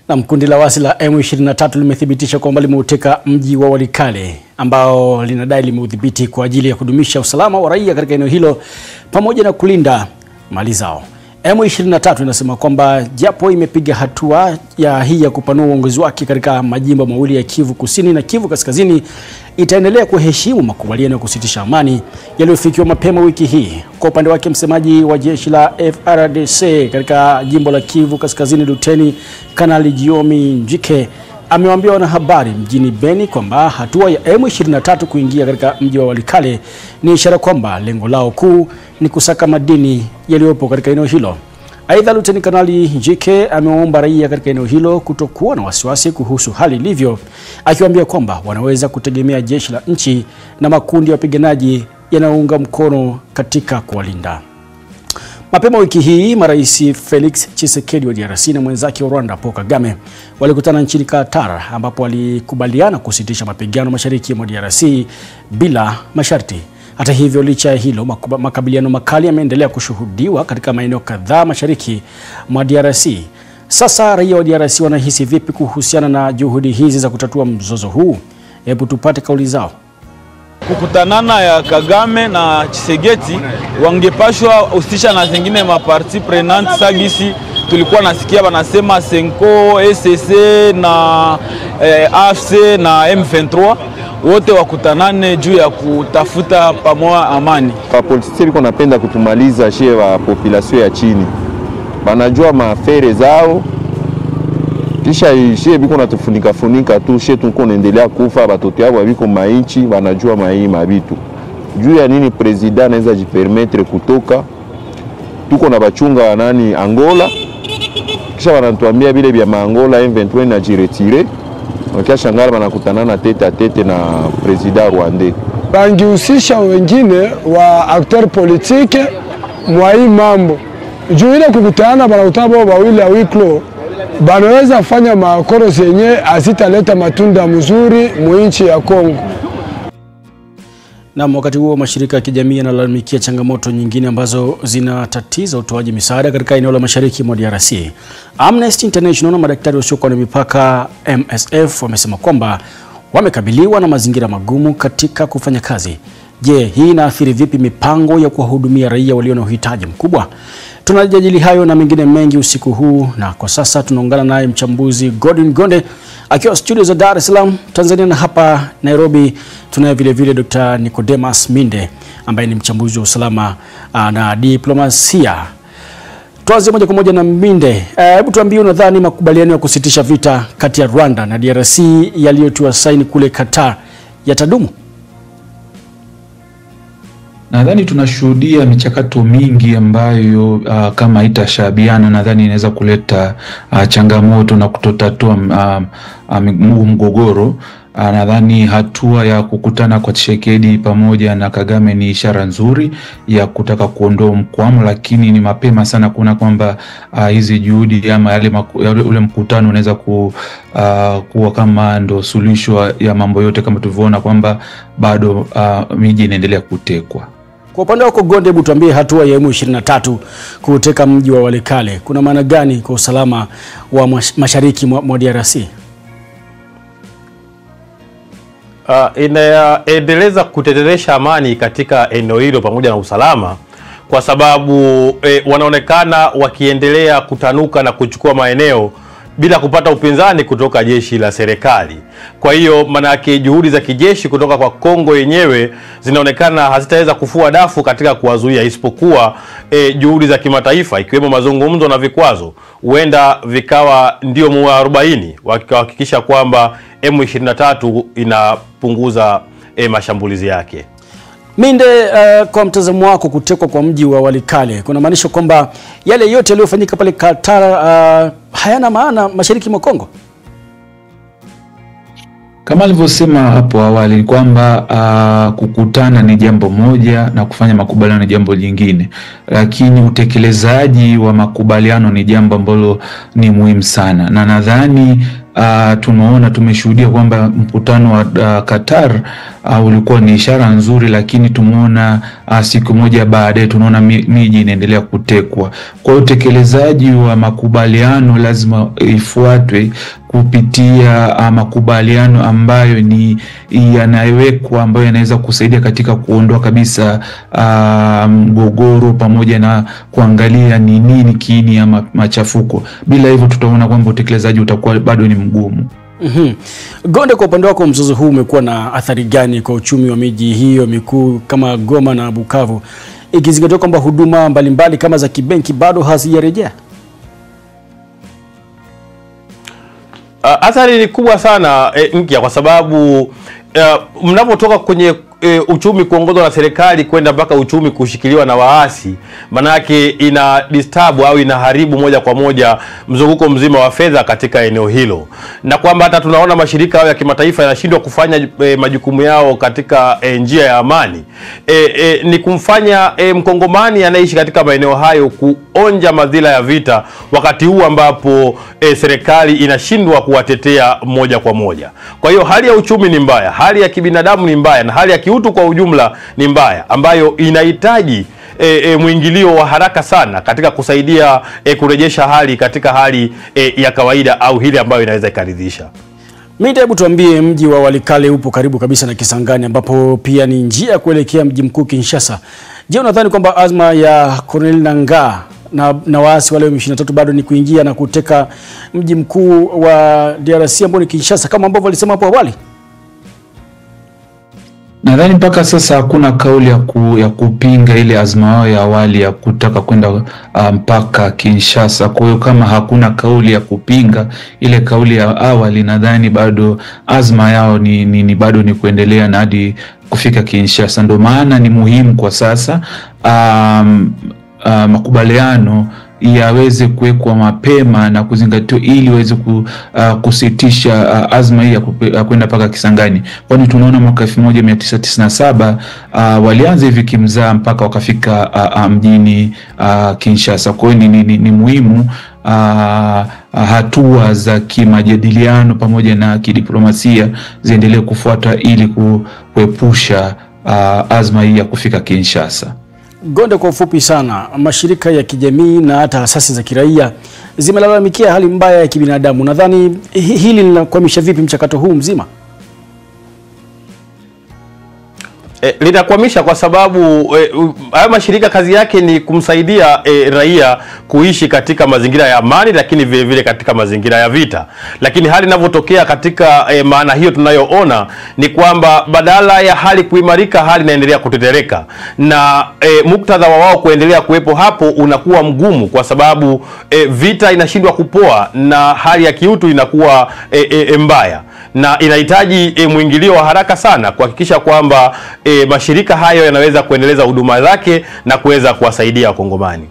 Na kundi la waasi la M23 limethibitisha kwamba limeuteka mji wa Walikale ambao linadai limeudhibiti kwa ajili ya kudumisha usalama wa raia katika eneo hilo pamoja na kulinda mali zao. M23 inasema kwamba japo imepiga hatua ya kupanua uongozi wake katika majimbo mawili ya Kivu Kusini na Kivu Kaskazini, itaendelea kuheshimu makubaliano ya kusitisha amani yaliyofikiwa mapema wiki hii. Kwa upande wake, msemaji wa jeshi la FARDC katika jimbo la Kivu Kaskazini, Luteni Kanali Jiomi Njike, amewaambia wanahabari mjini Beni kwamba hatua ya M23 kuingia katika mji wa Walikale ni ishara kwamba lengo lao kuu ni kusaka madini yaliyopo katika eneo hilo. Aidha, Luteni Kanali Njike ameomba raia katika eneo hilo kutokuwa na wasiwasi kuhusu hali ilivyo, akiwaambia kwamba wanaweza kutegemea jeshi la nchi na makundi ya wapiganaji yanayounga mkono katika kuwalinda. Mapema wiki hii, marais Felix Tshisekedi wa DRC na mwenzake wa Rwanda Paul Kagame walikutana nchini Qatar, ambapo walikubaliana kusitisha mapigano mashariki mwa DRC bila masharti. Hata hivyo, licha ya hilo, makabiliano makali yameendelea kushuhudiwa katika maeneo kadhaa mashariki mwa DRC. Sasa raia wa DRC wanahisi vipi kuhusiana na juhudi hizi za kutatua mzozo huu? Hebu tupate kauli zao. Kukutanana ya Kagame na Tshisekedi wangepashwa ustisha na zingine maparti prenante sagisi. Tulikuwa nasikia wanasema Senko, SSC na AFC na M23 wote wakutanane juu ya kutafuta pamoja amani. Wapolitiki biko napenda kutumaliza shie wa population ya chini. Banajua maafere zao. Kisha shie biko natufunika tu, shie tuko naendelea kufa, batoto yao biko mainchi, banajua mabitu. Juu ya nini president anaweza jipermettre kutoka? Tuko na bachunga wanani Angola. Kisha wanatuambia bile bya Angola M23 na jiretire. Wakishangara wanakutanana tete a tete na president Rwanda. Bangihusisha wengine wa acteur politique mwa hii mambo. Juu ile kukutana banakutana bao bawili awiklo, banaweza fanya makoro zenye azitaleta matunda mzuri mwinchi ya Kongo. Na wakati huo, mashirika ya kijamii yanalalamikia changamoto nyingine ambazo zinatatiza utoaji misaada katika eneo la mashariki mwa DRC. Amnesty International na madaktari wasiokuwa na mipaka MSF wamesema kwamba wamekabiliwa na mazingira magumu katika kufanya kazi. Je, hii inaathiri vipi mipango ya kuwahudumia raia walio na uhitaji mkubwa? Tunajadili hayo na mengine mengi usiku huu, na kwa sasa tunaungana naye mchambuzi Godwin Gonde akiwa studio za Dar es Salaam, Tanzania, na hapa Nairobi tunaye vile vile Dr. Nicodemus Minde ambaye ni mchambuzi wa usalama na diplomasia. Tuanze moja kwa moja na Minde. Hebu tuambie, unadhani makubaliano ya kusitisha vita kati ya Rwanda na DRC yaliyotiwa saini kule Qatar yatadumu? Nadhani tunashuhudia michakato mingi ambayo kama itashabiana, nadhani inaweza kuleta changamoto na kutotatua mgogoro. Nadhani hatua ya kukutana kwa Tshisekedi pamoja na Kagame ni ishara nzuri ya kutaka kuondoa mkwamo, lakini ni mapema sana kuona kwamba hizi juhudi ama ule mkutano unaweza kuwa kama ndo suluhisho ya mambo yote, kama tulivyoona kwamba bado miji inaendelea kutekwa. Kwa upande wako Gonde, hebu tuambie, hatua ya M23 kuteka mji wa Walikale kuna maana gani kwa usalama wa mashariki mwa DRC? Inaendeleza kuteteresha amani katika eneo hilo pamoja na usalama, kwa sababu wanaonekana wakiendelea kutanuka na kuchukua maeneo bila kupata upinzani kutoka jeshi la serikali. Kwa hiyo manake juhudi za kijeshi kutoka kwa Kongo yenyewe zinaonekana hazitaweza kufua dafu katika kuwazuia, isipokuwa juhudi za kimataifa ikiwemo mazungumzo na vikwazo huenda vikawa ndio muarobaini wakihakikisha kwamba M23 inapunguza mashambulizi yake. Minde, kwa mtazamo wako, kutekwa kwa mji wa Walikale kuna maanisha kwamba yale yote yaliyofanyika pale Qatar hayana maana mashariki mwa Kongo? Kama alivyosema hapo awali kwamba kukutana ni jambo moja na kufanya makubaliano ni jambo jingine, lakini utekelezaji wa makubaliano ni jambo ambalo ni muhimu sana, na nadhani tumeshuhudia kwamba mkutano wa Qatar ulikuwa ni ishara nzuri, lakini tumeona siku moja baadaye tunaona miji inaendelea kutekwa. Kwa hiyo utekelezaji wa makubaliano lazima ifuatwe kupitia makubaliano ambayo ni yanayowekwa, ambayo yanaweza kusaidia katika kuondoa kabisa mgogoro pamoja na kuangalia ni nini kiini ya machafuko. Bila hivyo tutaona kwamba utekelezaji utakuwa bado ni mgumu. Gonde, kwa upande wako mzozo huu umekuwa na athari gani kwa uchumi wa miji hiyo mikuu kama Goma na Bukavu, ikizingatiwa kwamba huduma mbalimbali kama za kibenki bado hazijarejea? Athari ni kubwa sana Nkia, kwa sababu mnapotoka kwenye uchumi kuongozwa na serikali kwenda mpaka uchumi kushikiliwa na waasi, manake ina disturb au inaharibu moja kwa moja mzunguko mzima wa fedha katika eneo hilo, na kwamba hata tunaona mashirika ya kimataifa yanashindwa kufanya majukumu yao katika njia ya amani. Ni kumfanya mkongomani anaishi katika maeneo hayo kuonja madhila ya vita, wakati huu ambapo serikali inashindwa kuwatetea moja kwa moja. Kwa hiyo hali ya uchumi ni mbaya, hali ya kibinadamu ni mbaya, na hali ya kiutu kwa ujumla ni mbaya, ambayo inahitaji mwingilio wa haraka sana katika kusaidia kurejesha hali katika hali ya kawaida, au hili ambayo inaweza ikaridhisha. Mimi hebu tuambie, mji wa Walikale upo karibu kabisa na Kisangani, ambapo pia ni njia ya kuelekea mji mkuu Kinshasa. Je, unadhani kwamba azma ya Corneille Nangaa na waasi wale M23 bado ni kuingia na kuteka mji mkuu wa DRC ambao ni Kinshasa kama ambavyo walisema hapo awali? Nadhani mpaka sasa hakuna kauli ya kupinga ile azma yao ya awali ya kutaka kwenda mpaka Kinshasa. Kwa hiyo kama hakuna kauli ya kupinga ile kauli ya awali, nadhani bado azma yao ni bado ni kuendelea na hadi kufika Kinshasa. Ndio maana ni muhimu kwa sasa makubaliano yaweze kuwekwa mapema na kuzingatiwa ili waweze kusitisha azma hii ya kwenda paka Kisangani. Kwani tunaona mwaka 1997 walianza hivi kimzaa mpaka wakafika mjini Kinshasa. Kwa hiyo ni muhimu hatua za kimajadiliano pamoja na kidiplomasia ziendelee kufuata ili kuepusha azma hii ya kufika Kinshasa. Gonde, kwa ufupi sana, mashirika ya kijamii na hata asasi za kiraia zimelalamikia hali mbaya ya kibinadamu. Nadhani hili linakwamisha vipi mchakato huu mzima? Linakwamisha kwa sababu haya mashirika kazi yake ni kumsaidia raia kuishi katika mazingira ya amani, lakini vile vile katika mazingira ya vita. Lakini hali inavyotokea katika maana hiyo tunayoona ni kwamba badala ya hali kuimarika, hali inaendelea kutetereka, na muktadha wa wao kuendelea kuwepo hapo unakuwa mgumu, kwa sababu vita inashindwa kupoa na hali ya kiutu inakuwa mbaya, na inahitaji mwingilio wa haraka sana kuhakikisha kwamba mashirika hayo yanaweza kuendeleza huduma zake na kuweza kuwasaidia Wakongomani.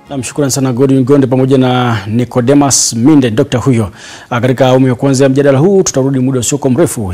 Namshukuru sana Godwin Gonde pamoja na Nicodemus Minde, Dr. huyo. Katika awamu ya kwanza ya mjadala huu tutarudi muda usio mrefu.